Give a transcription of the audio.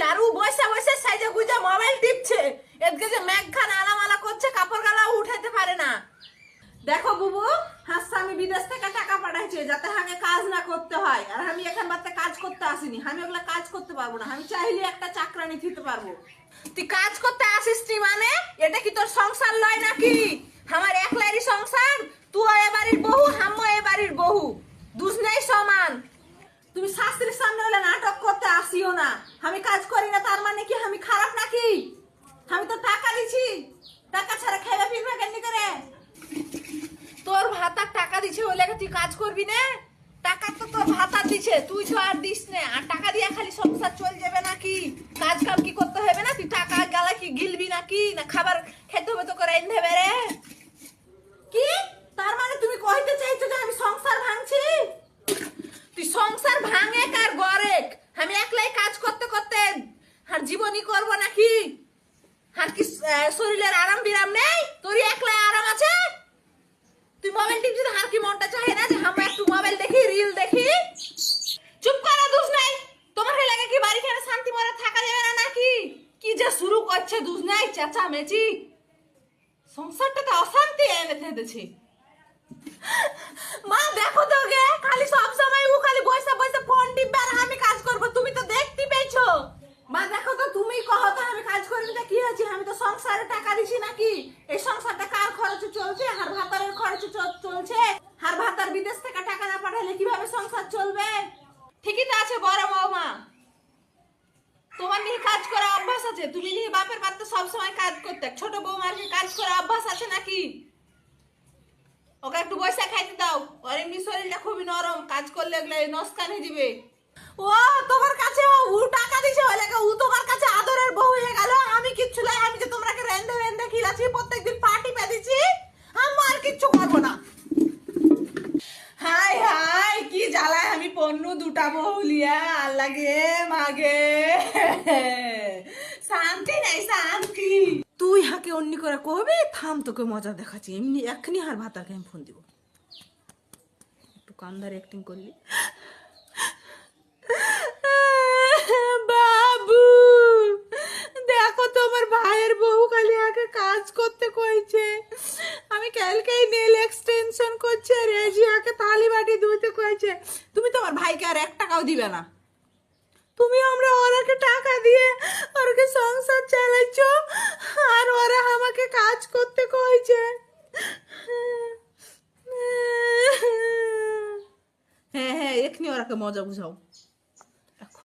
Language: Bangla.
আর ও বসে বসে সাইজে গুজে মোবাইল টিপছে। এদিকে যে মেঘখান আলামালা করছে, কাপড় গালা উঠাইতে পারে না। দেখো বুবু, হাসছে আমি বিদেশ থেকে টাকা পাঠাইছি যাতে হাকে কাজ না করতে হয়। আর আমি এখান বাড়তে কাজ করতে আসিনি, আমি ওগুলা কাজ করতে পারবো না। আমি চাইলে একটা চাকরানি দিতে পারবো। তুই কাজ করতে আসিস নি মানে এটা কি তোর সংসার লয় নাকি? আমার একলারই সংসার, তুই এ বাড়ির বউ, আমিও এ বাড়ির বউ, দুজনেই সমান। তুমি শাস্ত্রীর সামনে হলে নাটক করতে আসিও না। আমি কাজ করি না তার মানে কি আমি খারাপ নাকি? আমি তো টাকা দিছি, টাকা ছাড়া খাইবে ফিরবে কেন করে? তোর ভাতার টাকা দিছে বলে তুই কাজ করবি না? টাকা তো তোর ভাতার দিছে, তুই তো আর দিস না। আর টাকা দিয়ে খালি সংসার চল যাবে নাকি? কাজ কাম কি করতে হবে না? তুই টাকা গালা কি গিলবি নাকি? না খাবার খেতে হবে তো করে এনে বেড়ে কি? তার মানে তুমি কইতে চাইছো যে আমি সংসার ভাঙছি? তুই সংসার ভাঙে কার গরে? আমি একলাই কাজ করতে করতে আর জীবনই করব নাকি? আর কি শরীরের আরাম বিরাম নেই? তোর একলাই আরাম আছে? তুই মোবাইল টিপছিস, আর কি মনটা চাহে না যে আমরা একটু মোবাইল দেখি, রিল দেখি? চুপ করা দুষ নাই। তোমার হয়ে লাগে কি বাড়ি খেয়ে শান্তি মরে থাকা যাবে না নাকি? কি যে শুরু করছে দুষ নাই, চাচা মেচি সংসারটাতে অশান্তি এনে দিয়েছে। মা দেখো তো গে, খালি সব সময় ও খালি বসে বসে ফোন টিপবে আর আমি কাজ করব। তুমি তো দেখতে পেয়েছো। মা দেখো তো, তুমি কहो তো আমি কাজ করি না কি হয়েছে? আমি তো সংসারে টাকা দিছি নাকি? এই সংসারটা কার খরচে চলছে? হার ভাতারের খরচে চলছে। হার ভাতার বিদেশ থেকে টাকা না পাঠালে কিভাবে সংসার চলবে? ঠিকই তো আছে বড় বৌমা, তোমার নিয়ে কাজ করা অভ্যাস আছে। তুমি নিয়ে বাপের বাড়িতে সব সময় কাজ করতে, ছোট বৌমার কি কাজ করা অভ্যাস আছে নাকি? ওকে একটু বসে খাইতে দাও, ওর এমনি শরীরটা খুবই নরম, কাজ করলে এগুলো নস্কান হয়ে যাবে। ও তোমার কাছে ও টাকা দিছে ওই লাগে ও তোমার কাছে আদরের বউ হয়ে গেল। আমি কিচ্ছু নাই, আমি যে তোমরাকে রেন্দে রেন্দে খিলাছি, প্রত্যেকদিন পার্টি পেয়েছি, আমি আর কিচ্ছু করবো না। হাই হাই কি জ্বালায় আমি পণ্য দুটা বহুলিয়া লাগে মাগে, শান্তি নাই শান্তি। তুই হাকে অন্য করে কবে থাম, তোকে মজা দেখাচ্ছি। এমনি এখনই হার ভাতাকে আমি ফোন দিব, একটু কান্দার অ্যাক্টিং করলি। বাবু দেখো তোমার ভাইয়ের বউ খালি আগে কাজ করতে কইছে। আমি কালকেই নেল এক্সটেনশন করছে, রেজিয়াকে থালি বাটি ধুতে কইছে। তুমি তোমার ভাইকে আর 1 টাকাও দিবে না। তুমি আমরা ওরাকে টাকা দিয়ে ওরকে সংসার চালাইছো, আর ওরা আমাকে কাজ করতে কইছে। হ্যাঁ হ্যাঁ, এখনি ওরাকে মজা বুঝাও।